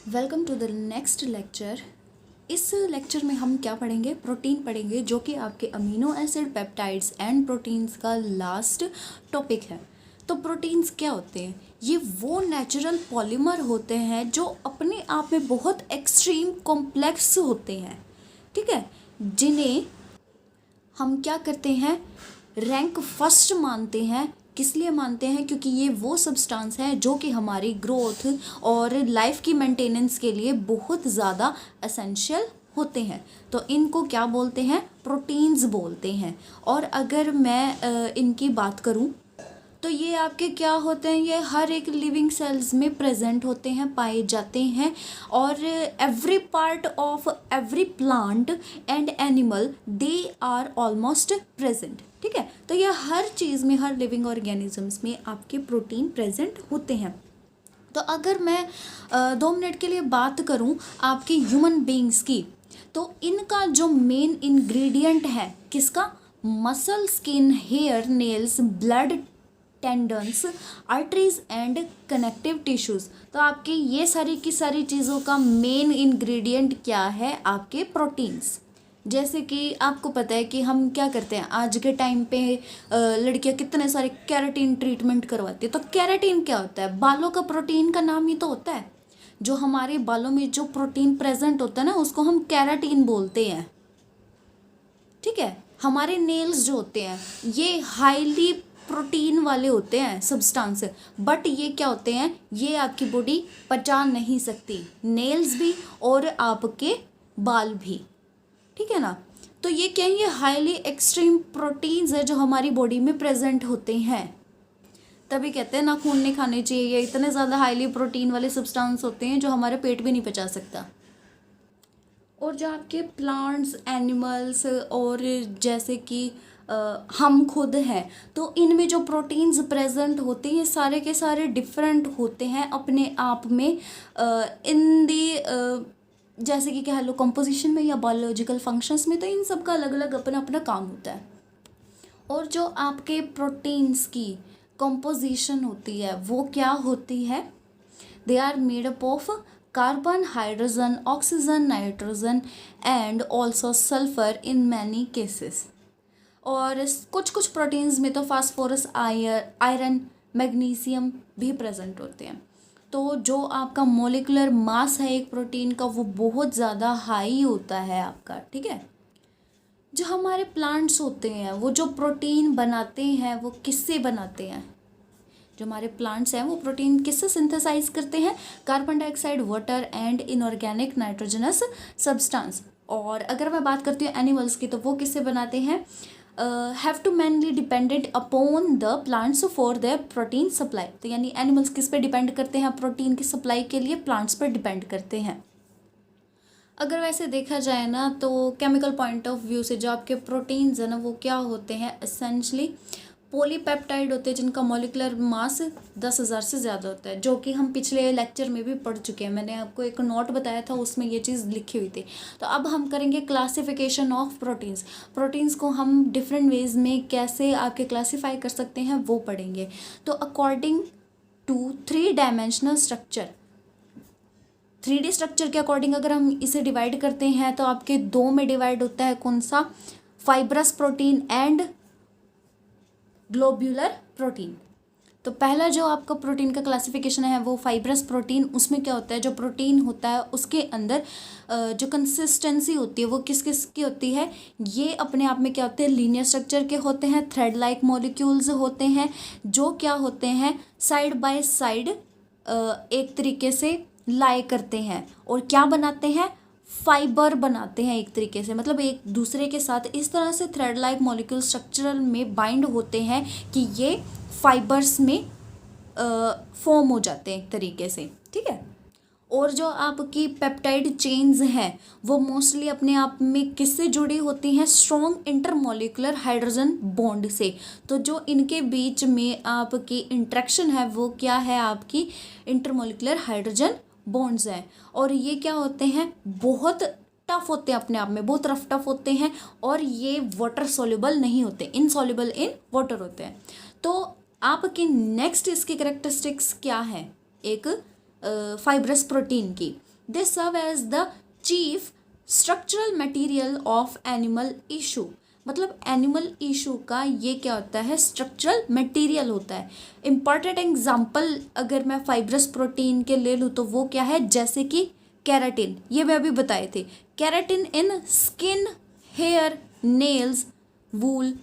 Welcome to the next lecture. इस lecture में हम क्या पढ़ेंगे? प्रोटीन पढ़ेंगे, जो कि आपके amino acid, peptides and proteins का लास्ट टॉपिक है। तो प्रोटीन्स क्या होते हैं? ये वो नेचुरल पॉलीमर होते हैं जो अपने आप में बहुत एक्सट्रीम कॉम्प्लेक्स होते हैं, ठीक है, जिन्हें हम क्या करते हैं, रैंक फर्स्ट मानते हैं। किस लिए मानते हैं? क्योंकि ये वो सब्सटेंस है जो कि हमारी ग्रोथ और लाइफ की मेंटेनेंस के लिए बहुत ज़्यादा एसेंशियल होते हैं। तो इनको क्या बोलते हैं? प्रोटीन्स बोलते हैं। और अगर मैं इनकी बात करूं तो ये आपके क्या होते हैं? ये हर एक लिविंग सेल्स में प्रेजेंट होते हैं, पाए जाते हैं। और every part of every plant and animal they are almost present, ठीक है। तो ये हर चीज़ में, हर लिविंग ऑर्गेनिजम्स में आपके प्रोटीन प्रेजेंट होते हैं। तो अगर मैं 2 मिनट के लिए बात करूं आपके ह्यूमन बींग्स की, तो इनका जो मेन इंग्रेडिएंट है किसका? Muscle, skin, hair, nails, blood, tendons, arteries and connective tissues. तो आपके ये सारी की सारी चीज़ों का मेन इंग्रेडिएंट क्या है? आपके प्रोटीन्स। जैसे कि आपको पता है कि हम क्या करते हैं आज के टाइम पे, लड़कियां कितने सारे कैराटीन ट्रीटमेंट करवाती है। तो कैराटीन क्या होता है? बालों का प्रोटीन का नाम ही तो होता है। जो हमारे बालों में जो प्रोटीन प्रेजेंट होता है ना, उसको हम कैराटीन बोलते हैं, ठीक है। हमारे नेल्स जो होते हैं ये हाईली प्रोटीन वाले होते हैं सब्सटेंस, बट ये क्या होते हैं? ये आपकी बॉडी पचा नहीं सकती, नेल्स भी और आपके बाल भी, ठीक है ना। तो ये क्या है? ये हाईली एक्सट्रीम प्रोटीन्स है जो हमारी बॉडी में प्रेजेंट होते हैं। तभी कहते हैं ना, खून नहीं खाने चाहिए। ये इतने ज़्यादा हाईली प्रोटीन वाले सब्सटेंस होते हैं जो हमारे पेट भी नहीं पचा सकता। और जो आपके प्लांट्स, एनिमल्स और जैसे कि हम खुद हैं, तो इनमें जो प्रोटीन्स प्रेजेंट होते हैं सारे के सारे डिफरेंट होते हैं अपने आप में, इन दी जैसे कि कह लो कंपोजिशन में या बायोलॉजिकल फंक्शंस में। तो इन सब का अलग अलग अपना अपना काम होता है। और जो आपके प्रोटीन्स की कंपोजिशन होती है वो क्या होती है? They are made up of carbon, hydrogen, oxygen, nitrogen and also sulphur in many cases. और कुछ कुछ प्रोटीन्स में तो फास्फोरस, आयरन, मैग्नीशियम भी प्रेजेंट होते हैं। तो जो आपका मोलिकुलर मास है एक प्रोटीन का, वो बहुत ज़्यादा हाई होता है आपका, ठीक है। जो हमारे प्लांट्स होते हैं वो जो प्रोटीन बनाते हैं वो किससे बनाते हैं? जो हमारे प्लांट्स हैं वो प्रोटीन किससे सिंथेसाइज करते हैं? Carbon dioxide, water and inorganic nitrogenous substance. और अगर मैं बात करती हूँ एनिमल्स की, तो वो किससे बनाते हैं? Have to mainly dependent upon the plants for their protein supply. तो यानी एनिमल्स किस पे डिपेंड करते हैं? प्रोटीन की सप्लाई के लिए प्लांट्स पर डिपेंड करते हैं। अगर वैसे देखा जाए ना, तो केमिकल पॉइंट ऑफ व्यू से जो आपके प्रोटीन्स है ना, वो क्या होते हैं? एसेंशली पॉलीपेप्टाइड होते हैं जिनका मॉलिकुलर मास 10,000 से ज़्यादा होता है, जो कि हम पिछले लेक्चर में भी पढ़ चुके हैं। मैंने आपको एक नोट बताया था, उसमें ये चीज़ लिखी हुई थी। तो अब हम करेंगे क्लासिफिकेशन ऑफ प्रोटीन्स। प्रोटीन्स को हम डिफरेंट वेज में कैसे आपके क्लासीफाई कर सकते हैं वो पढ़ेंगे। तो according to 3 dimensional structure, 3D structure के अकॉर्डिंग अगर हम इसे डिवाइड करते हैं तो आपके 2 में डिवाइड होता है। कौन सा? Fibrous protein and globular protein. तो पहला जो आपका प्रोटीन का क्लासिफिकेशन है वो फाइब्रस प्रोटीन। उसमें क्या होता है? जो प्रोटीन होता है उसके अंदर जो कंसिस्टेंसी होती है वो किस किस की होती है? ये अपने आप में क्या होते हैं? लीनियर स्ट्रक्चर के होते हैं। थ्रेड लाइक मॉलिक्यूल्स होते हैं जो क्या होते हैं? साइड बाय साइड एक तरीके से लाई करते हैं और क्या बनाते हैं? फाइबर बनाते हैं एक तरीके से, मतलब एक दूसरे के साथ इस तरह से थ्रेड लाइक मॉलिक्यूल स्ट्रक्चरल में बाइंड होते हैं कि ये फाइबर्स में फॉर्म हो जाते हैं एक तरीके से, ठीक है। और जो आपकी पेप्टाइड चेन्स हैं वो मोस्टली अपने आप में किससे जुड़ी होती हैं? स्ट्रॉन्ग इंटरमोलिकुलर हाइड्रोजन बॉन्ड से। तो जो इनके बीच में आपकी इंट्रैक्शन है वो क्या है? आपकी इंटरमोलिकुलर हाइड्रोजन बॉन्ड्स हैं। और ये क्या होते हैं? बहुत टफ होते हैं, अपने आप में बहुत टफ होते हैं। और ये वाटर सोल्यूबल नहीं होते, इनसॉल्युबल इन वाटर होते हैं। तो आपकी नेक्स्ट इसकी कैरेक्टरिस्टिक्स क्या है एक फाइब्रस प्रोटीन की? They serve as the chief structural material of animal tissue. मतलब एनिमल टिश्यू का ये क्या होता है, स्ट्रक्चरल मटेरियल होता है। इंपॉर्टेंट एग्जांपल अगर मैं फाइब्रस प्रोटीन के ले लूँ तो वो क्या है, जैसे कि केराटिन, ये मैं अभी बताए थे। Keratin in skin, hair, nails, wool,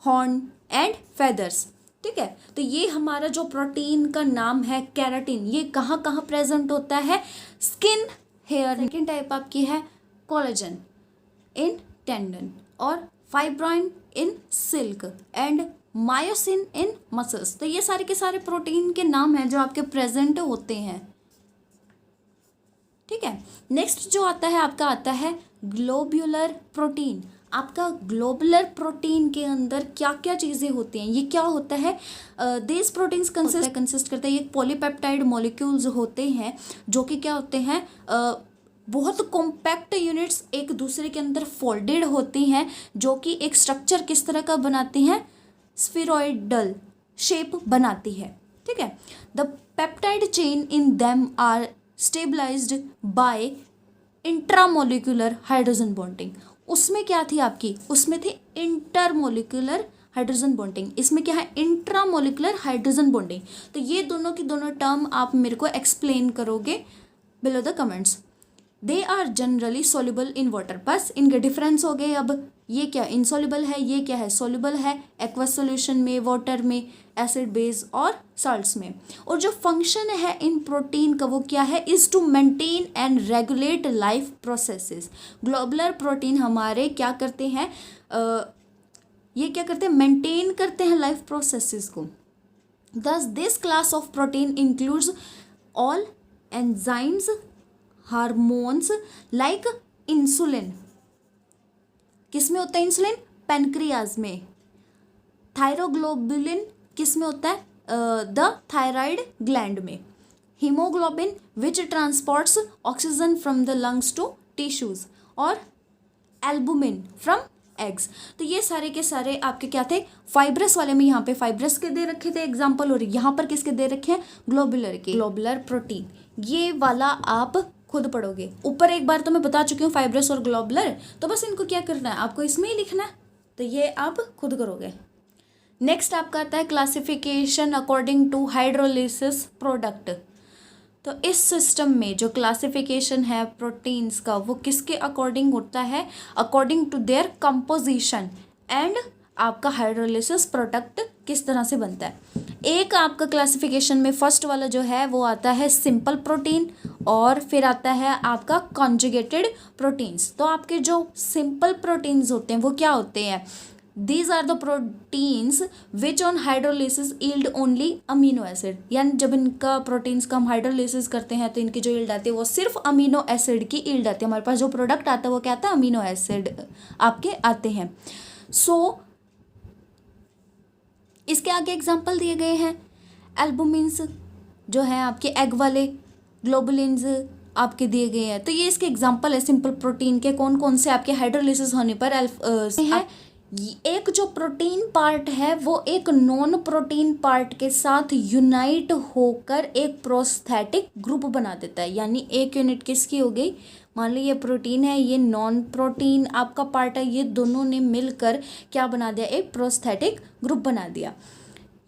horn and feathers. ठीक है, तो ये हमारा जो प्रोटीन का नाम है केराटिन, ये कहाँ कहाँ प्रेजेंट होता है, स्किन, हेयर। सेकेंड टाइप आपकी है कोलेजन इन टेंडन, और fibroin in silk and myosin in muscles. तो ये सारे के सारे प्रोटीन के नाम हैं जो आपके प्रेजेंट होते हैं। ठीक है, नेक्स्ट जो आता है आपका आता है ग्लोब्यूलर प्रोटीन। आपका ग्लोबुलर प्रोटीन के अंदर क्या क्या चीज़ें होती हैं, ये क्या होता है, दिस प्रोटीन्स कंसिस्ट करते हैं, ये पॉलीपेप्टाइड मॉलिक्यूल्स होते हैं जो कि क्या होते हैं, बहुत कॉम्पैक्ट यूनिट्स एक दूसरे के अंदर फोल्डेड होती हैं, जो कि एक स्ट्रक्चर किस तरह का बनाती हैं, स्फीरॉइडल शेप बनाती है। ठीक है, the peptide chain in them are stabilised by intramolecular hydrogen bonding. उसमें क्या थी आपकी, उसमें थी इंटरमोलिकुलर हाइड्रोजन बॉन्डिंग, इसमें क्या है, इंट्रामोलिकुलर हाइड्रोजन बॉन्डिंग। तो ये दोनों की दोनों टर्म आप मेरे को एक्सप्लेन करोगे below the comments. They are generally soluble in water, बस इनके डिफरेंस हो गए। अब ये क्या इनसोल्यूबल है, ये क्या है सोल्यूबल है, एक्वस सॉल्यूशन में, वाटर में, एसिड बेस और साल्ट्स में। और जो फंक्शन है इन प्रोटीन का वो क्या है, is to maintain and regulate life processes. Globular protein हमारे क्या करते हैं, ये क्या करते हैं, मेंटेन करते हैं लाइफ प्रोसेसेस को। दस this class of protein includes all enzymes, hormones like insulin, किस में होता है इंसुलिन, पेनक्रियाज में। थायरोग्लोबुलिन किस में होता है, द थायराइड ग्लैंड में। Haemoglobin which transports oxygen from the lungs to tissues, और एल्बुमिन फ्रॉम एग्स। तो ये सारे के सारे आपके क्या थे, फाइब्रस वाले में यहाँ पे फाइब्रस के दे रखे थे एग्जाम्पल, और यहाँ पर किसके दे रखे हैं, ग्लोबुलर के। ग्लोबुलर प्रोटीन ये वाला आप खुद पढ़ोगे, ऊपर एक बार तो मैं बता चुकी हूँ फाइब्रस और ग्लोबुलर, तो बस इनको क्या करना है, आपको इसमें ही लिखना है, तो ये आप खुद करोगे। नेक्स्ट आपका आता है classification according to hydrolysis product. तो इस सिस्टम में जो क्लासिफिकेशन है प्रोटीन्स का वो किसके अकॉर्डिंग होता है, according to their composition and आपका हाइड्रोलिसिस प्रोडक्ट किस तरह से बनता है। एक आपका क्लासिफिकेशन में फर्स्ट वाला जो है वो आता है सिंपल प्रोटीन, और फिर आता है आपका कॉन्जुगेटेड प्रोटीन्स। तो आपके जो सिंपल प्रोटीन्स होते हैं वो क्या होते हैं, these are the proteins which on hydrolysis yield only amino acid. यानी जब इनका प्रोटीन्स का हम हाइड्रोलिसिस करते हैं तो इनकी जो यील्ड आती है वो सिर्फ अमीनो एसिड की यील्ड आती है। हमारे पास जो प्रोडक्ट आता है वो क्या आता है, अमीनो एसिड आपके आते हैं। सो इसके आगे एग्जाम्पल दिए गए हैं, एल्बुमिन्स जो है आपके एग वाले, ग्लोबुलिन्स आपके दिए गए हैं। तो ये इसके एग्जाम्पल है सिंपल प्रोटीन के, कौन कौन से आपके हाइड्रोलिसिस होने पर है। एक जो प्रोटीन पार्ट है वो एक नॉन प्रोटीन पार्ट के साथ यूनाइट होकर एक प्रोस्थेटिक ग्रुप बना देता है। यानी एक यूनिट किसकी हो गई, मान ली ये प्रोटीन है, ये नॉन प्रोटीन आपका पार्ट है, ये दोनों ने मिलकर क्या बना दिया, एक प्रोस्थेटिक ग्रुप बना दिया।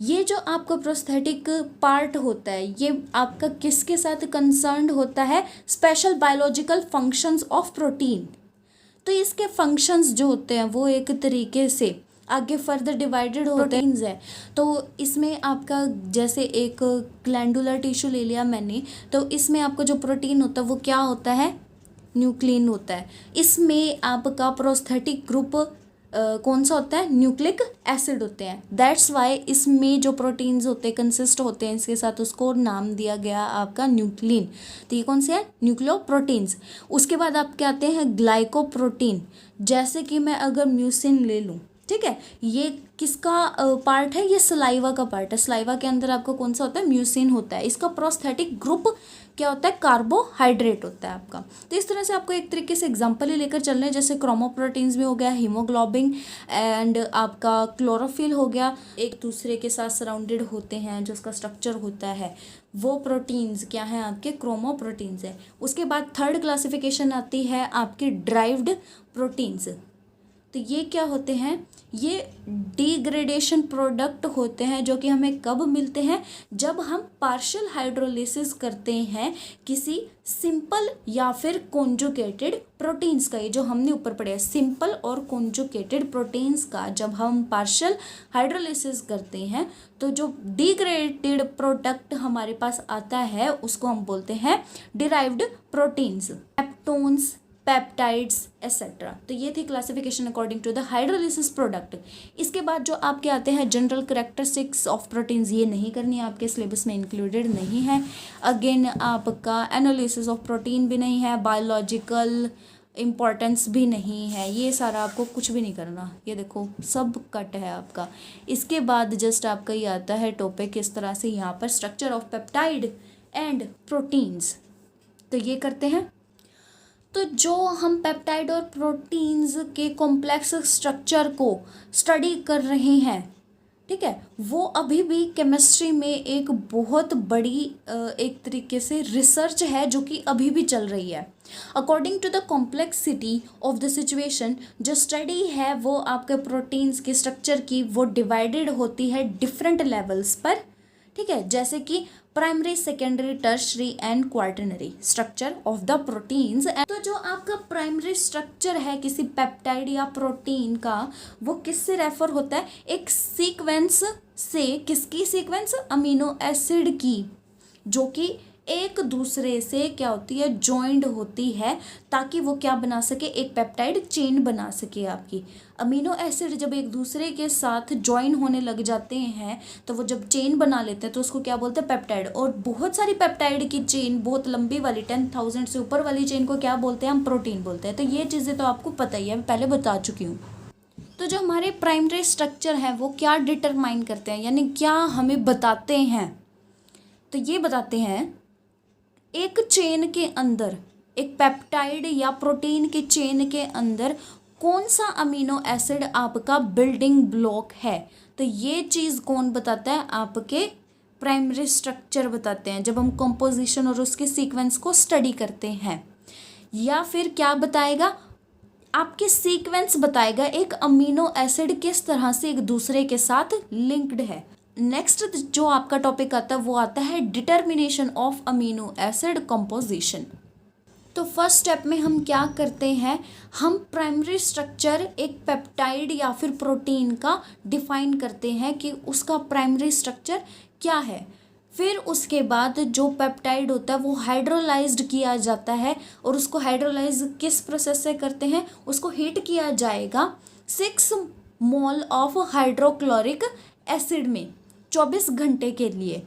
ये जो आपका प्रोस्थेटिक पार्ट होता है ये आपका किसके साथ कंसर्न्ड होता है, special biological functions of protein. तो इसके फंक्शंस जो होते हैं वो एक तरीके से आगे फर्दर डिवाइडेड होते हैं। तो इसमें आपका जैसे एक ग्लैंडुलर टिश्यू ले लिया मैंने, तो इसमें आपका जो प्रोटीन होता है वो क्या होता है, न्यूक्लिन होता है। इसमें आपका प्रोस्थेटिक ग्रुप कौन सा होता है, न्यूक्लिक एसिड होते हैं। दैट्स वाई इसमें जो प्रोटीन्स होते हैं कंसिस्ट होते हैं इसके साथ, उसको नाम दिया गया आपका न्यूक्लिन। तो ये कौन से है, न्यूक्लियोप्रोटीन्स। उसके बाद आपके आते हैं ग्लाइकोप्रोटीन। जैसे कि मैं अगर म्यूसिन ले लूँ, ठीक है, ये किसका पार्ट है, ये सलाइवा का पार्ट है। सलाइवा के अंदर आपको कौन सा होता है, म्यूसिन होता है। इसका प्रोस्थेटिक ग्रुप क्या होता है, कार्बोहाइड्रेट होता है आपका। तो इस तरह से आपको एक तरीके से एग्जांपल ही लेकर चल रहे हैं, जैसे क्रोमोप्रोटीन्स में हो गया हीमोग्लोबिन एंड आपका क्लोरोफिल हो गया, एक दूसरे के साथ सराउंडेड होते हैं, जो उसका स्ट्रक्चर होता है वो प्रोटीन्स क्या है आपके, क्रोमोप्रोटीन्स है। उसके बाद थर्ड क्लासिफिकेशन आती है आपकी ड्राइव्ड प्रोटीन्स। तो ये क्या होते हैं, ये डिग्रेडेशन प्रोडक्ट होते हैं जो कि हमें कब मिलते हैं, जब हम पार्शियल हाइड्रोलिसिस करते हैं किसी सिंपल या फिर कॉन्जुगेटेड प्रोटीन्स का। ये जो हमने ऊपर पढ़े हैं सिंपल और कॉन्जुगेटेड प्रोटीन्स का, जब हम पार्शियल हाइड्रोलिसिस करते हैं तो जो डिग्रेडेड प्रोडक्ट हमारे पास आता है उसको हम बोलते हैं derived proteins, peptones, peptides etcetera. तो ये थी classification according to the hydrolysis product. इसके बाद जो आपके आते हैं जनरल कैरेक्टरिस्टिक्स ऑफ प्रोटीन्स, ये नहीं करनी है, आपके सिलेबस में इंक्लूडेड नहीं है। अगेन आपका एनालिसिस ऑफ प्रोटीन भी नहीं है, बायोलॉजिकल इम्पॉर्टेंस भी नहीं है, ये सारा आपको कुछ भी नहीं करना, ये देखो सब कट है आपका। इसके बाद जस्ट आपका ये आता है टॉपिक इस तरह से यहाँ पर structure of peptide and proteins. तो ये करते हैं। तो जो हम पेप्टाइड और प्रोटीन्स के कॉम्प्लेक्स स्ट्रक्चर को स्टडी कर रहे हैं, ठीक है, वो अभी भी केमिस्ट्री में एक बहुत बड़ी एक तरीके से रिसर्च है जो कि अभी भी चल रही है। According to the complexity of the situation, जो स्टडी है वो आपके प्रोटीन्स के स्ट्रक्चर की वो डिवाइडेड होती है डिफरेंट लेवल्स पर, ठीक है, जैसे कि primary, secondary, tertiary and quaternary structure of the proteins. तो जो आपका प्राइमरी स्ट्रक्चर है किसी पेप्टाइड या प्रोटीन का, वो किससे रेफर होता है, एक सीक्वेंस से, किसकी सीक्वेंस, अमीनो एसिड की, जो कि एक दूसरे से क्या होती है, जॉइंड होती है, ताकि वो क्या बना सके, एक पेप्टाइड चेन बना सके आपकी। अमीनो एसिड जब एक दूसरे के साथ ज्वाइन होने लग जाते हैं तो वो जब चेन बना लेते हैं तो उसको क्या बोलते हैं, पेप्टाइड। और बहुत सारी पेप्टाइड की चेन, बहुत लंबी वाली 10,000 से ऊपर वाली चेन को क्या बोलते हैं, हम प्रोटीन बोलते हैं। तो ये चीज़ें तो आपको पता ही है, मैं पहले बता चुकी हूँ। तो जो हमारे प्राइमरी स्ट्रक्चर है वो क्या डिटरमाइन करते हैं, यानी क्या हमें बताते हैं, तो ये बताते हैं एक चेन के अंदर, एक पेप्टाइड या प्रोटीन के चेन के अंदर कौन सा अमीनो एसिड आपका बिल्डिंग ब्लॉक है। तो ये चीज़ कौन बताता है, आपके प्राइमरी स्ट्रक्चर बताते हैं, जब हम कंपोजिशन और उसके सीक्वेंस को स्टडी करते हैं। या फिर क्या बताएगा, आपके सीक्वेंस बताएगा एक अमीनो एसिड किस तरह से एक दूसरे के साथ लिंक्ड है। नेक्स्ट जो आपका टॉपिक आता है वो आता है determination of amino acid composition. तो फर्स्ट स्टेप में हम क्या करते हैं, हम प्राइमरी स्ट्रक्चर एक पेप्टाइड या फिर प्रोटीन का डिफाइन करते हैं कि उसका प्राइमरी स्ट्रक्चर क्या है। फिर उसके बाद जो पेप्टाइड होता है वो हाइड्रोलाइज्ड किया जाता है, और उसको हाइड्रोलाइज किस प्रोसेस से करते हैं, उसको हीट किया जाएगा 6 मोल ऑफ हाइड्रोक्लोरिक एसिड में 24 घंटे के लिए।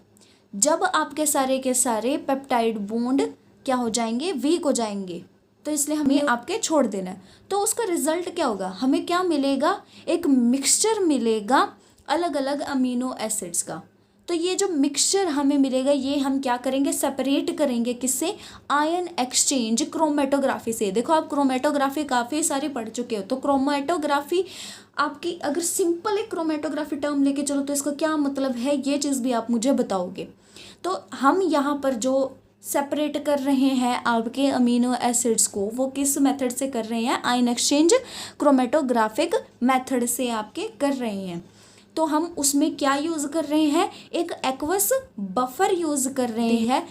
जब आपके सारे के सारे पेप्टाइड बॉन्ड क्या हो जाएंगे, वीक हो जाएंगे, तो इसलिए हमें आपके छोड़ देना है। तो उसका रिजल्ट क्या होगा, हमें क्या मिलेगा, एक मिक्सचर मिलेगा अलग अलग अमीनो एसिड्स का। तो ये जो मिक्सचर हमें मिलेगा ये हम क्या करेंगे, सेपरेट करेंगे किससे, आयन एक्सचेंज क्रोमेटोग्राफी से। देखो आप क्रोमेटोग्राफी काफ़ी सारी पढ़ चुके हो, तो क्रोमेटोग्राफी आपकी, अगर सिंपल एक क्रोमेटोग्राफी टर्म लेके चलो तो इसका क्या मतलब है, ये चीज़ भी आप मुझे बताओगे। तो हम यहाँ पर जो सेपरेट कर रहे हैं आपके अमीनो एसिड्स को, वो किस मेथड से कर रहे हैं, आयन एक्सचेंज क्रोमेटोग्राफिक मेथड से आपके कर रहे हैं। तो हम उसमें क्या यूज़ कर रहे हैं, एक एक्वस बफर यूज़ कर रहे हैं,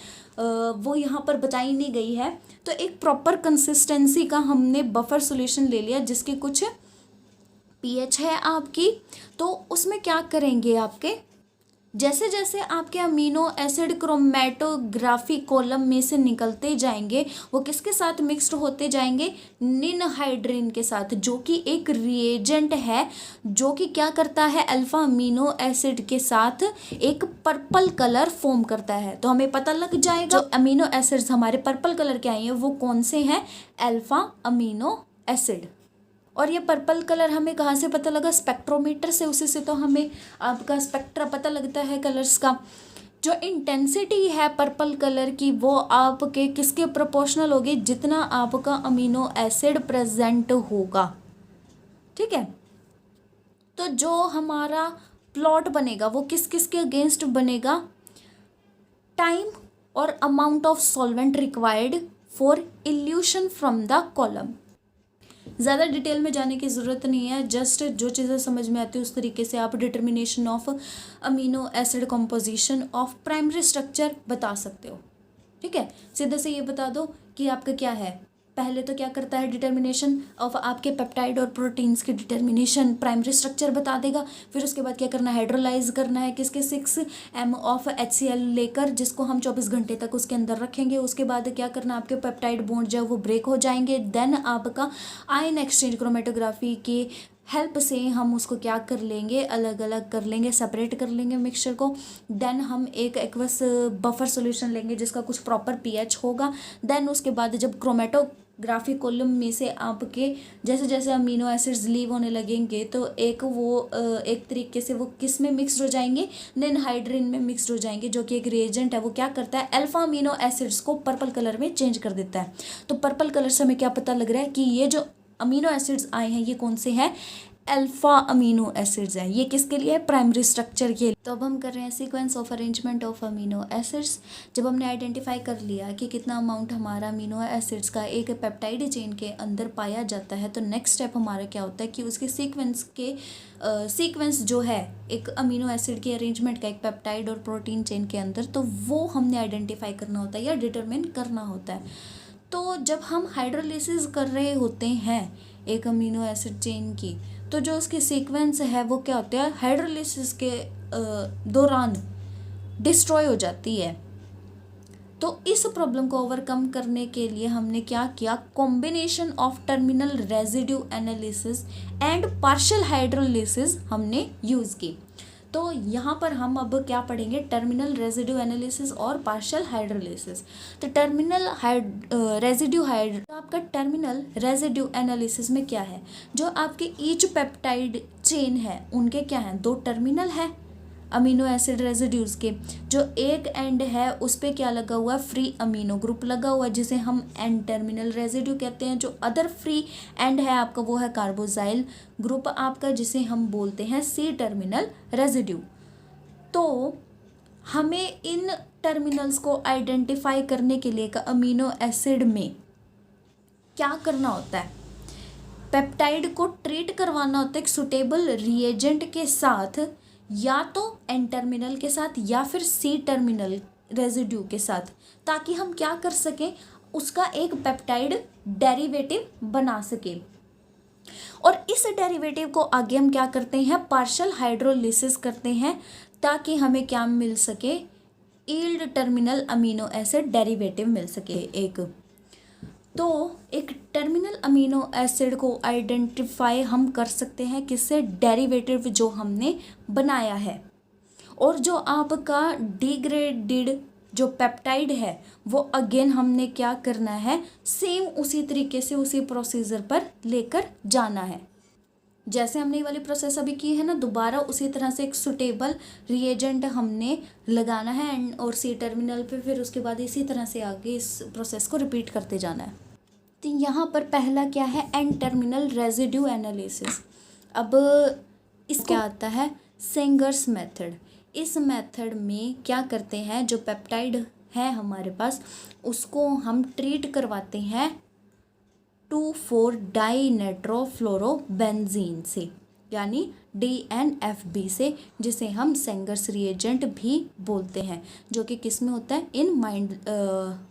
वो यहाँ पर बताई नहीं गई है। तो एक प्रॉपर कंसिस्टेंसी का हमने बफर सॉल्यूशन ले लिया जिसकी कुछ पीएच है आपकी। तो उसमें क्या करेंगे, आपके जैसे जैसे आपके अमीनो एसिड क्रोमेटोग्राफी कॉलम में से निकलते जाएंगे, वो किसके साथ मिक्स्ड होते जाएंगे, निनहाइड्रिन के साथ, जो कि एक रिएजेंट है जो कि क्या करता है, अल्फा अमीनो एसिड के साथ एक पर्पल कलर फॉर्म करता है। तो हमें पता लग जाएगा जो अमीनो एसिड्स हमारे पर्पल कलर के आए हैं वो कौन से हैं, अल्फा अमीनो एसिड। और ये पर्पल कलर हमें कहाँ से पता लगा, स्पेक्ट्रोमीटर से, उसी से तो हमें आपका स्पेक्ट्रा पता लगता है कलर्स का। जो इंटेंसिटी है पर्पल कलर की वो आपके किसके प्रोपोर्शनल होगी, जितना आपका अमीनो एसिड प्रेजेंट होगा। ठीक है, तो जो हमारा प्लॉट बनेगा वो किस किस के अगेंस्ट बनेगा, टाइम और amount of solvent required for evolution from the column. ज़्यादा डिटेल में जाने की ज़रूरत नहीं है, जस्ट जो चीज़ें समझ में आती है उस तरीके से आप determination of amino acid composition of primary structure बता सकते हो। ठीक है, सीधे से ये बता दो कि आपका क्या है, पहले तो क्या करता है डिटर्मिनेशन ऑफ आपके पेप्टाइड और प्रोटीन्स की डिटर्मिनेशन प्राइमरी स्ट्रक्चर बता देगा। फिर उसके बाद क्या करना है, हाइड्रोलाइज करना है किसके 6 m ऑफ HCl लेकर, जिसको हम 24 घंटे तक उसके अंदर रखेंगे। उसके बाद क्या करना, आपके पेप्टाइड बॉन्ड जो वो ब्रेक हो जाएंगे। देन आपका आयन एक्सचेंज क्रोमेटोग्राफी के हेल्प से हम उसको क्या कर लेंगे, अलग अलग कर लेंगे, सेपरेट कर लेंगे मिक्सचर को। देन हम एक एक्वस बफर सॉल्यूशन लेंगे जिसका कुछ प्रॉपर pH होगा। देन उसके बाद जब क्रोमेटोग्राफी कॉलम में से आपके जैसे जैसे अमीनो एसिड्स लीव होने लगेंगे तो एक तरीके से वो किस में मिक्सड हो जाएंगे, निनहाइड्रिन में मिक्सड हो जाएंगे, जो कि एक रिएजेंट है। वो क्या करता है, अल्फा अमीनो एसिड्स को पर्पल कलर में चेंज कर देता है। तो पर्पल कलर से हमें क्या पता लग रहा है कि ये जो अमीनो एसिड्स आए हैं ये कौन से हैं, अल्फा अमीनो एसिड्स हैं। ये किसके लिए है, प्राइमरी स्ट्रक्चर के लिए। तो अब हम कर रहे हैं sequence of arrangement of amino acids. जब हमने आइडेंटिफाई कर लिया कि कितना अमाउंट हमारा अमीनो एसिड्स का एक पेप्टाइड चेन के अंदर पाया जाता है, तो नेक्स्ट स्टेप हमारा क्या होता है कि उसके सीक्वेंस जो है एक अमीनो एसिड के अरेंजमेंट का एक पेप्टाइड और प्रोटीन चेन के अंदर, तो वो हमने आइडेंटिफाई करना होता है या डिटरमिन करना होता है। तो जब हम हाइड्रोलिसिस कर रहे होते हैं एक अमीनो एसिड चेन की, तो जो उसकी सीक्वेंस है वो क्या होता है, हाइड्रोलिसिस के दौरान डिस्ट्रॉय हो जाती है। तो इस प्रॉब्लम को ओवरकम करने के लिए हमने क्या किया, combination of terminal residue analysis and partial hydrolysis हमने यूज़ की। तो यहाँ पर हम अब क्या पढ़ेंगे, टर्मिनल रेजिड्यू एनालिसिस और पार्शियल हाइड्रोलिसिस। तो टर्मिनल रेजिड्यू आपका टर्मिनल रेजिड्यू एनालिसिस में क्या है, जो आपके ईच पेप्टाइड चेन है उनके क्या हैं, 2 टर्मिनल है अमीनो एसिड रेजिड्यूज के। जो एक एंड है उस पर क्या लगा हुआ है, फ्री अमीनो ग्रुप लगा हुआ है जिसे हम एन टर्मिनल रेजिड्यू कहते हैं। जो अदर फ्री एंड है आपका वो है कार्बोजाइल ग्रुप आपका, जिसे हम बोलते हैं सी टर्मिनल रेजिड्यू। तो हमें इन टर्मिनल्स को आइडेंटिफाई करने के लिए अमीनो एसिड में क्या करना होता है, पेप्टाइड को ट्रीट करवाना होता है एक सुटेबल रिएजेंट के साथ, या तो एन टर्मिनल के साथ या फिर सी टर्मिनल रेजिड्यू के साथ, ताकि हम क्या कर सकें, उसका एक पेप्टाइड डेरिवेटिव बना सके। और इस डेरिवेटिव को आगे हम क्या करते हैं, पार्शियल हाइड्रोलिसिस करते हैं, ताकि हमें क्या मिल सके, yield terminal amino acid derivative मिल सके एक। तो एक टर्मिनल अमीनो एसिड को आइडेंटिफाई हम कर सकते हैं किससे, डेरिवेटिव जो हमने बनाया है। और जो आपका डिग्रेडेड जो पेप्टाइड है वो अगेन हमने क्या करना है, सेम उसी तरीके से उसी प्रोसीजर पर लेकर जाना है। जैसे हमने ये वाली प्रोसेस अभी की है ना, दोबारा उसी तरह से एक सुटेबल रिएजेंट हमने लगाना है एंड और सी टर्मिनल पे, फिर उसके बाद इसी तरह से आगे इस प्रोसेस को रिपीट करते जाना है। तो यहाँ पर पहला क्या है, एन टर्मिनल रेजिड्यू एनालिसिस। अब इसका क्या आता है, सेंगर्स मेथड। इस मेथड में क्या करते हैं, जो पेप्टाइड है हमारे पास उसको हम ट्रीट करवाते हैं 2,4-डाइनाइट्रोफ्लोरोबेंजीन से, यानी DNFB से, जिसे हम सेंगर्स रिएजेंट भी बोलते हैं, जो कि किस में होता है, इन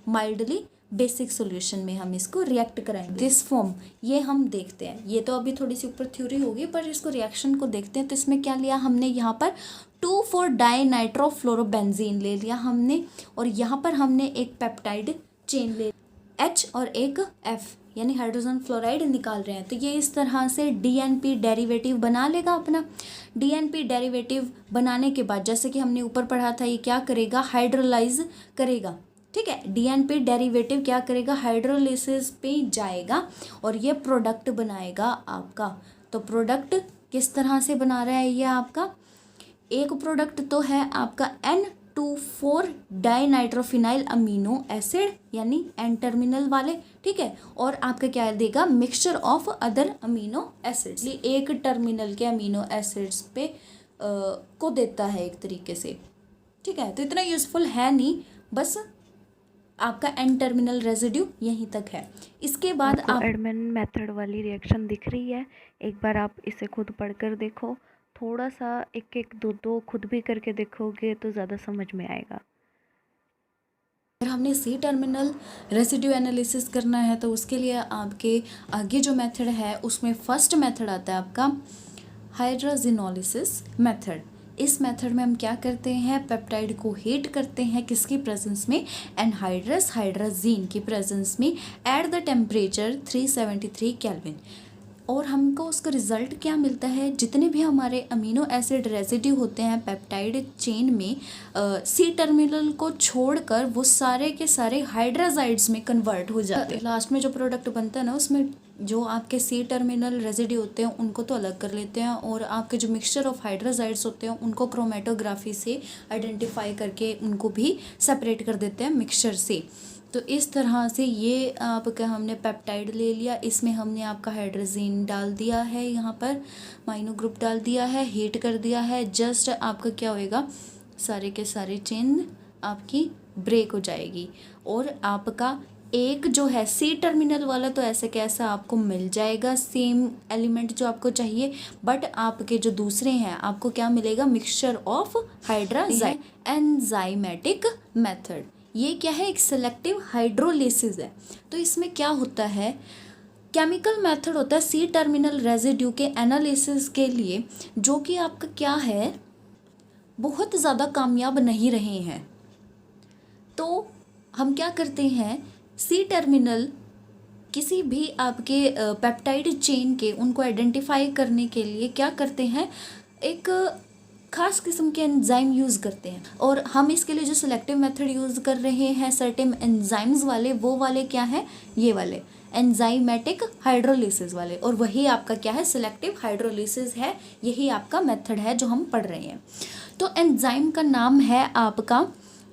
माइल्डली बेसिक सॉल्यूशन में हम इसको रिएक्ट कराएंगे। दिस फॉर्म ये हम देखते हैं, ये तो अभी थोड़ी सी ऊपर थ्योरी होगी, पर इसको रिएक्शन को देखते हैं। तो इसमें क्या लिया हमने, यहाँ पर 2,4-डाइनाइट्रोफ्लोरोबेंजीन ले लिया हमने, और यहाँ पर हमने एक पेप्टाइड चेन ले H और एक F यानी हाइड्रोजन फ्लोराइड निकाल रहे हैं। तो ये इस तरह से DNP डेरिवेटिव बना लेगा अपना। DNP डेरिवेटिव बनाने के बाद, जैसे कि हमने ऊपर पढ़ा था, ये क्या करेगा, हाइड्रोलाइज करेगा। ठीक है, DNP डेरिवेटिव क्या करेगा, हाइड्रोलिसिस पे जाएगा और ये प्रोडक्ट बनाएगा आपका। तो प्रोडक्ट किस तरह से बना रहा है ये आपका, एक प्रोडक्ट तो है आपका N to 4 dinitrophenyl amino acid यानी एन टर्मिनल वाले, ठीक है। और आपका क्या देगा, mixture of other amino acids, एक टर्मिनल के अमीनो एसिड्स पे को देता है एक तरीके से, ठीक है। तो इतना यूजफुल है नहीं, बस आपका एन टर्मिनल रेजिड्यू यहीं तक है। इसके बाद आपको आप एडमन मेथड वाली रिएक्शन दिख रही है, एक बार आप इसे खुद पढ़कर देखो, थोड़ा सा एक एक दो दो खुद भी करके देखोगे तो ज़्यादा समझ में आएगा। अगर हमने सी टर्मिनल रेसिड्यू एनालिसिस करना है तो उसके लिए आपके आगे जो मेथड है उसमें फर्स्ट मेथड आता है आपका हाइड्रोजिनोलिसिस मेथड। इस मेथड में हम क्या करते हैं, पेप्टाइड को हीट करते हैं किसकी प्रेजेंस में, एनहाइड्रस हाइड्राजीन की प्रेजेंस में एट द टेम्परेचर 373 केल्विन। और हमको उसका रिज़ल्ट क्या मिलता है, जितने भी हमारे अमीनो एसिड रेसिड्यू होते हैं पेप्टाइड चेन में सी टर्मिनल को छोड़कर वो सारे के सारे हाइड्राजाइड्स में कन्वर्ट हो जाते हैं। लास्ट में जो प्रोडक्ट बनता है ना, उसमें जो आपके सी टर्मिनल रेसिड्यू होते हैं उनको तो अलग कर लेते हैं, और आपके जो मिक्सचर ऑफ हाइड्राजाइड्स होते हैं उनको क्रोमेटोग्राफी से आइडेंटिफाई करके उनको भी सेपरेट कर देते हैं मिक्सचर से। तो इस तरह से ये आपका हमने पेप्टाइड ले लिया, इसमें हमने आपका हाइड्रोजीन डाल दिया है, यहाँ पर माइनो ग्रुप डाल दिया है, हीट कर दिया है। जस्ट आपका क्या होएगा, सारे के सारे चेन आपकी ब्रेक हो जाएगी, और आपका एक जो है सी टर्मिनल वाला तो ऐसे कैसा आपको मिल जाएगा सेम एलिमेंट जो आपको चाहिए, बट आपके जो दूसरे हैं आपको क्या मिलेगा, mixture of hydrazide. Enzymatic method, ये क्या है, एक सेलेक्टिव हाइड्रोलिसिस है। तो इसमें क्या होता है, केमिकल मेथड होता है सी टर्मिनल रेजिड्यू के एनालिसिस के लिए, जो कि आपका क्या है, बहुत ज़्यादा कामयाब नहीं रहे हैं। तो हम क्या करते हैं, सी टर्मिनल किसी भी आपके पेप्टाइड चेन के उनको आइडेंटिफाई करने के लिए क्या करते हैं, एक खास किस्म के एंजाइम यूज़ करते हैं। और हम इसके लिए जो सिलेक्टिव मेथड यूज़ कर रहे हैं सर्टेन एंजाइम्स वाले, वो वाले क्या हैं, ये वाले एंजाइमेटिक हाइड्रोलिसिस वाले, और वही आपका क्या है, सिलेक्टिव हाइड्रोलिसिस है। यही आपका मेथड है जो हम पढ़ रहे हैं। तो एंजाइम का नाम है आपका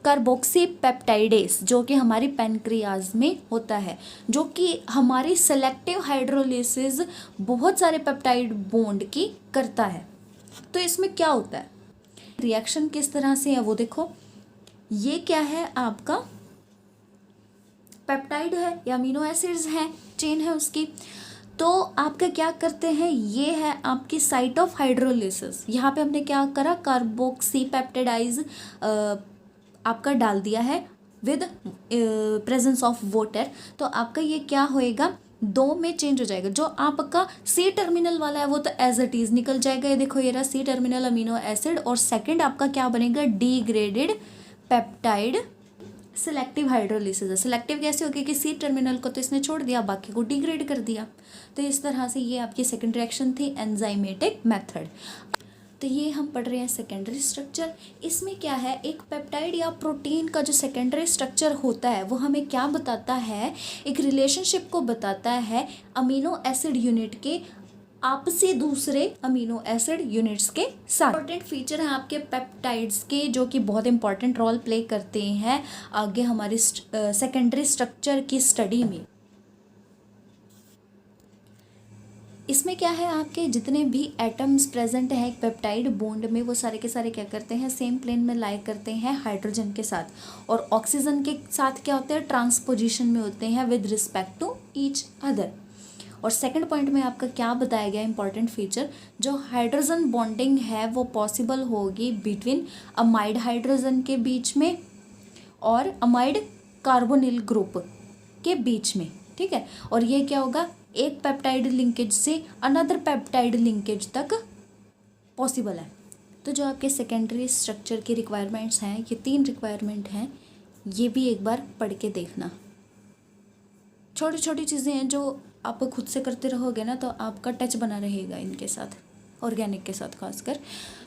कार्बोक्सीपेप्टाइडेस, जो कि हमारी पैनक्रियाज में होता है, जो कि हमारी सेलेक्टिव हाइड्रोलिसिस बहुत सारे पेप्टाइड बॉन्ड की करता है। तो इसमें क्या होता है, रिएक्शन किस तरह से है वो देखो। ये क्या है, आपका पेप्टाइड है या अमीनो एसिड्स हैं, चेन है उसकी। तो आपका क्या करते हैं, ये है आपकी साइट ऑफ हाइड्रोलिसिस। यहाँ पे हमने क्या करा, कार्बोक्सीपेप्टाइडाइज आपका डाल दिया है विद प्रेजेंस ऑफ वाटर। तो आपका ये क्या होएगा, दो में चेंज हो जाएगा। जो आपका सी टर्मिनल वाला है वो तो एज इट इज निकल जाएगा, ये देखो ये रहा सी टर्मिनल अमीनो एसिड, और सेकंड आपका क्या बनेगा, डिग्रेडेड पेप्टाइड सिलेक्टिव हाइड्रोलिसिस है। सिलेक्टिव कैसे होगी कि सी टर्मिनल को तो इसने छोड़ दिया, बाकी को डिग्रेड कर दिया। तो इस तरह से ये आपकी सेकंड रिएक्शन थी, एंजाइमेटिक मेथड। तो ये हम पढ़ रहे हैं सेकेंडरी स्ट्रक्चर। इसमें क्या है, एक पेप्टाइड या प्रोटीन का जो सेकेंडरी स्ट्रक्चर होता है वो हमें क्या बताता है, एक रिलेशनशिप को बताता है अमीनो एसिड यूनिट के आपसी दूसरे अमीनो एसिड यूनिट्स के साथ। इंपॉर्टेंट फीचर हैं आपके पेप्टाइड्स के, जो कि बहुत इंपॉर्टेंट रोल प्ले करते हैं आगे हमारी सेकेंडरी स्ट्रक्चर की स्टडी में। इसमें क्या है, आपके जितने भी एटम्स प्रेजेंट हैं एक पेप्टाइड बॉन्ड में, वो सारे के सारे क्या करते हैं, सेम प्लेन में लाई करते हैं हाइड्रोजन के साथ, और ऑक्सीजन के साथ क्या होते हैं, ट्रांसपोजिशन में होते हैं with respect to each other. और सेकंड पॉइंट में आपका क्या बताया गया इंपॉर्टेंट फीचर, जो हाइड्रोजन बॉन्डिंग है वो पॉसिबल होगी बिटवीन अमाइड हाइड्रोजन के बीच में और अमाइड कार्बोनिल ग्रुप के बीच में, ठीक है। और ये क्या होगा, एक पेप्टाइड लिंकेज से अनदर पेप्टाइड लिंकेज तक पॉसिबल है। तो जो आपके सेकेंडरी स्ट्रक्चर की रिक्वायरमेंट्स हैं, ये 3 रिक्वायरमेंट हैं, ये भी एक बार पढ़ के देखना। छोटी छोटी चीज़ें हैं जो आप खुद से करते रहोगे ना, तो आपका टच बना रहेगा इनके साथ, ऑर्गेनिक के साथ खासकर।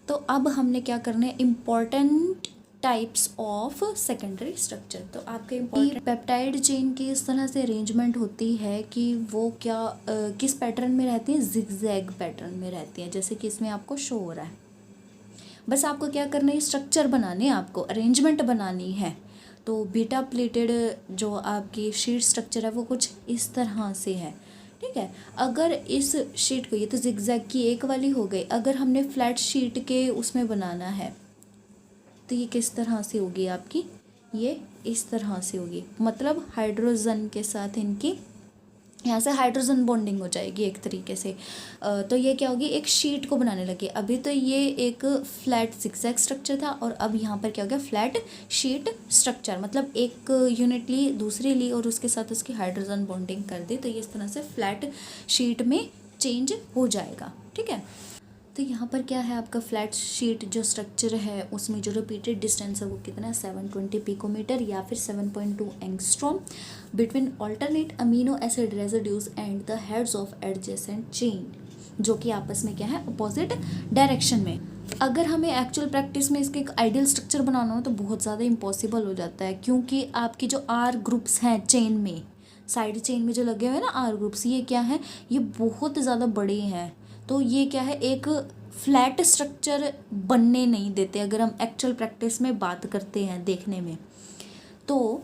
तो अब हमने क्या करना है, important types of secondary structure. तो आपके इम्पॉर्टेंट पेप्टाइड चेन की इस तरह से अरेंजमेंट होती है कि वो क्या किस पैटर्न में रहती है, जिगजैग पैटर्न में रहती है, जैसे कि इसमें आपको शो हो रहा है। बस आपको क्या करना है, स्ट्रक्चर बनाने हैं, आपको अरेंजमेंट बनानी है। तो बीटा प्लेटेड जो आपकी शीट स्ट्रक्चर है वो कुछ इस तरह से है, ठीक है। अगर इस शीट को, ये तो जिगजैग की एक वाली हो गई, अगर हमने फ्लैट शीट के उसमें बनाना है तो ये किस तरह से होगी आपकी, ये इस तरह से होगी, मतलब हाइड्रोजन के साथ इनकी यहाँ से हाइड्रोजन बॉन्डिंग हो जाएगी एक तरीके से। तो ये क्या होगी, एक शीट को बनाने लगी। अभी तो ये एक फ्लैट जिगजैग स्ट्रक्चर था और अब यहाँ पर क्या हो गया, फ्लैट शीट स्ट्रक्चर, मतलब एक यूनिट ली, दूसरी ली और उसके साथ उसकी हाइड्रोजन बॉन्डिंग कर दी, तो ये इस तरह से फ्लैट शीट में चेंज हो जाएगा, ठीक है। तो यहाँ पर क्या है, आपका फ्लैट शीट जो स्ट्रक्चर है उसमें जो रिपीटेड डिस्टेंस है वो कितना है, 720 पिकोमीटर या फिर 7.2 angstrom between alternate amino acid residues and the heads of adjacent chain, जो कि आपस में क्या है, अपोजिट डायरेक्शन में। अगर हमें एक्चुअल प्रैक्टिस में इसके एक आइडियल स्ट्रक्चर बनाना हो तो बहुत ज़्यादा इम्पॉसिबल हो जाता है, क्योंकि आपकी जो आर ग्रुप्स हैं चेन में, साइड चेन में जो लगे हुए हैं ना आर ग्रुप्स, ये क्या है, ये बहुत ज़्यादा बड़े हैं। तो ये क्या है, एक फ्लैट स्ट्रक्चर बनने नहीं देते अगर हम एक्चुअल प्रैक्टिस में बात करते हैं देखने में। तो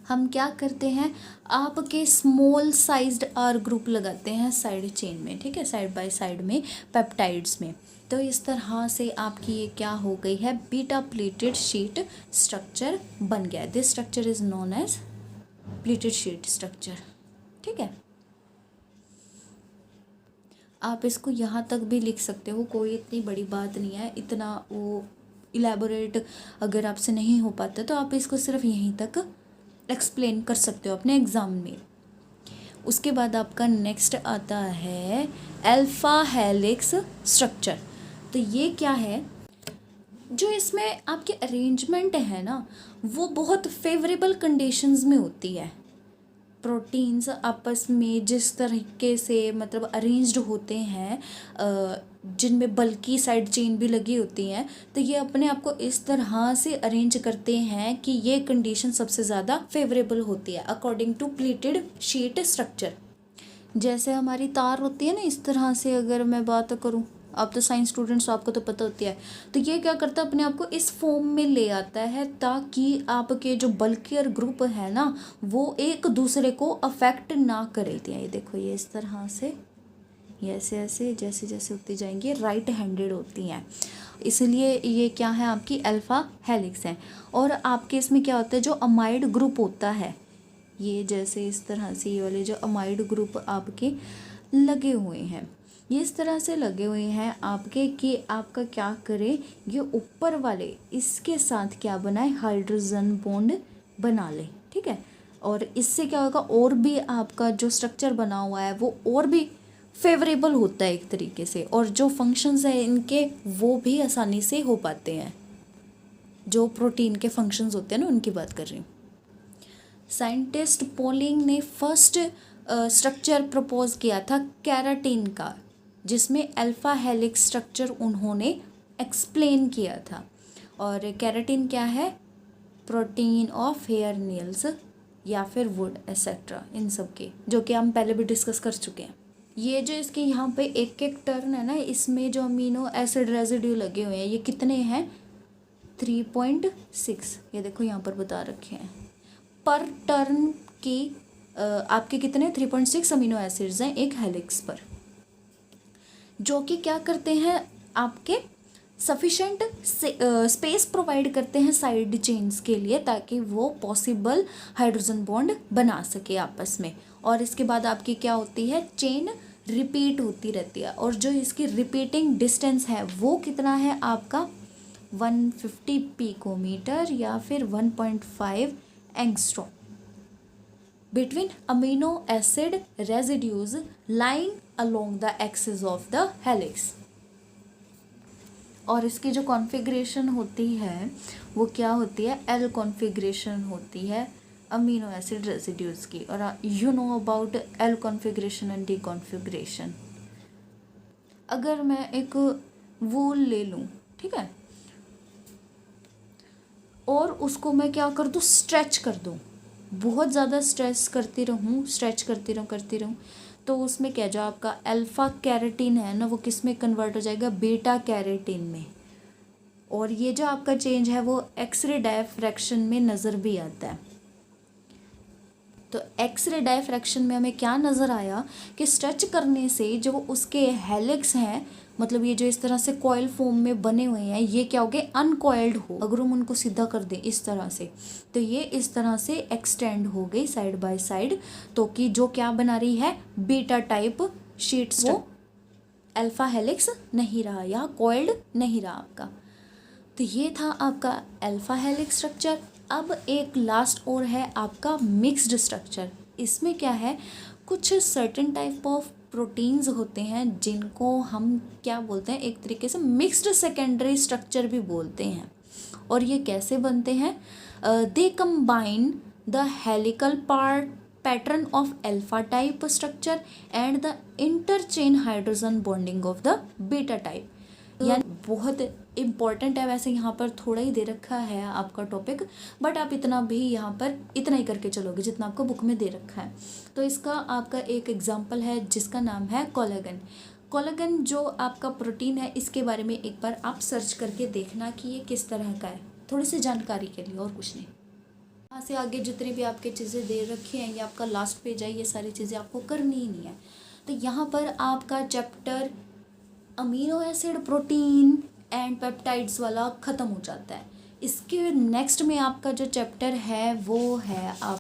हम क्या करते हैं, आपके स्मॉल साइज्ड आर ग्रुप लगाते हैं साइड चेन में, ठीक है, साइड बाय साइड में पेप्टाइड्स में। तो इस तरह से आपकी ये क्या हो गई है, बीटा प्लेटेड शीट स्ट्रक्चर बन गया। This structure is known as pleated sheet structure, ठीक है। आप इसको यहाँ तक भी लिख सकते हो, कोई इतनी बड़ी बात नहीं है, इतना वो इलेबोरेट अगर आपसे नहीं हो पाता तो आप इसको सिर्फ यहीं तक एक्सप्लेन कर सकते हो अपने एग्ज़ाम में। उसके बाद आपका नेक्स्ट आता है अल्फा हेलिक्स स्ट्रक्चर। तो ये क्या है, जो इसमें आपकी अरेंजमेंट है ना वो बहुत फेवरेबल कंडीशंस में होती है। प्रोटीन्स आपस में जिस तरीके से मतलब अरेंज्ड होते हैं, जिनमें बल्कि साइड चेन भी लगी होती हैं, तो ये अपने आप को इस तरह से अरेंज करते हैं कि ये कंडीशन सबसे ज़्यादा फेवरेबल होती है according to pleated sheet structure. जैसे हमारी तार होती है ना, इस तरह से अगर मैं बात करूँ, आप तो साइंस स्टूडेंट्स आपको तो पता होती है, तो ये क्या करता है, अपने आप को इस फॉर्म में ले आता है ताकि आपके जो बल्कियर ग्रुप है ना वो एक दूसरे को अफेक्ट ना करे। ये देखो, ये इस तरह से ऐसे ऐसे जैसे जैसे होती जाएंगी राइट हैंडेड होती हैं, इसलिए ये क्या है, आपकी अल्फा हेलिक्स है। और आपके इसमें क्या होता है, जो अमाइड ग्रुप होता है, ये जैसे इस तरह से ये वाले जो अमाइड ग्रुप आपके लगे हुए हैं, ये इस तरह से लगे हुए हैं आपके कि आपका क्या करे, ये ऊपर वाले इसके साथ क्या बनाए, हाइड्रोजन बॉन्ड बना ले, ठीक है। और इससे क्या होगा, और भी आपका जो स्ट्रक्चर बना हुआ है वो और भी फेवरेबल होता है एक तरीके से, और जो फंक्शंस है इनके वो भी आसानी से हो पाते हैं। जो प्रोटीन के फंक्शंस होते हैं ना उनकी बात कर रही हूँ। साइंटिस्ट पॉलिंग ने फर्स्ट स्ट्रक्चर प्रपोज किया था केराटिन का, जिसमें अल्फा हेलिक्स स्ट्रक्चर उन्होंने एक्सप्लेन किया था। और केराटिन क्या है, प्रोटीन ऑफ हेयर नेल्स या फिर वुड एक्सेट्रा, इन सब के, जो कि हम पहले भी डिस्कस कर चुके हैं। ये जो इसके यहाँ पे एक एक टर्न है ना, इसमें जो अमीनो एसिड रेजिड्यू लगे हुए हैं ये कितने हैं, 3.6, ये देखो यहाँ पर बता रखे हैं। पर टर्न की आपके कितने 3.6 अमीनो एसिड्स हैं एक हेलिक्स पर, जो कि क्या करते हैं, आपके सफिशेंट स्पेस प्रोवाइड करते हैं साइड चेन्स के लिए, ताकि वो पॉसिबल हाइड्रोजन बॉन्ड बना सके आपस में। और इसके बाद आपकी क्या होती है, चेन रिपीट होती रहती है, और जो इसकी रिपीटिंग डिस्टेंस है वो कितना है आपका 150 पिकोमीटर या फिर 1.5 angstrom between amino acid residues lying along the axis of the helix। और इसकी जो कॉन्फ़िगरेशन होती है वो क्या होती है, एल कॉन्फ़िगरेशन होती है अमीनो एसिड रेसिड्यूज़ की। और you know about L configuration and D configuration. अगर मैं एक वूल ले लूँ, ठीक है, और उसको मैं क्या कर दूँ, स्ट्रेच कर दूँ, बहुत ज़्यादा स्ट्रेच करती रहूँ, तो उसमें क्या, जो आपका अल्फ़ा कैरेटिन है ना वो किस में कन्वर्ट हो जाएगा, बीटा कैरेटिन में। और ये जो आपका चेंज है वो एक्सरे डायफ्रैक्शन में नज़र भी आता है। तो एक्सरे डायफ्रैक्शन में हमें क्या नज़र आया कि स्ट्रेच करने से जो उसके हेलिक्स हैं, मतलब ये जो इस तरह से कॉइल फॉर्म में बने हुए हैं, ये क्या हो गए, अनकॉइल्ड हो। अगर हम उनको सीधा कर दें इस तरह से, तो ये इस तरह से एक्सटेंड हो गई साइड बाय साइड, तो कि जो क्या बना रही है, बीटा टाइप शीट्स, वो अल्फा हेलिक्स नहीं रहा या कॉइल्ड नहीं रहा आपका। तो ये था आपका अल्फा हेलिक्स स्ट्रक्चर। अब एक लास्ट और है आपका मिक्स्ड स्ट्रक्चर। इसमें क्या है, कुछ सर्टेन टाइप ऑफ प्रोटीन्स होते हैं जिनको हम क्या बोलते हैं, एक तरीके से मिक्स्ड सेकेंडरी स्ट्रक्चर भी बोलते हैं। और ये कैसे बनते हैं, they combine the helical part pattern of alpha type structure and the interchain hydrogen bonding of the beta type. यानी बहुत इम्पॉर्टेंट है, वैसे यहाँ पर थोड़ा ही दे रखा है आपका टॉपिक, बट आप इतना भी यहाँ पर इतना ही करके चलोगे जितना आपको बुक में दे रखा है। तो इसका आपका एक एग्जांपल है जिसका नाम है कोलेजन। कोलेजन जो आपका प्रोटीन है, इसके बारे में एक बार आप सर्च करके देखना कि ये किस तरह का है, थोड़ी सी जानकारी के लिए, और कुछ नहीं। यहाँ से आगे जितनी भी आपके चीज़ें दे रखी हैं, ये आपका लास्ट पेज है, ये सारी चीज़ें आपको करनी ही नहीं है। तो यहाँ पर आपका chapter amino acid, protein and peptides वाला ख़त्म हो जाता है। इसके नेक्स्ट में आपका जो चैप्टर है वो है आप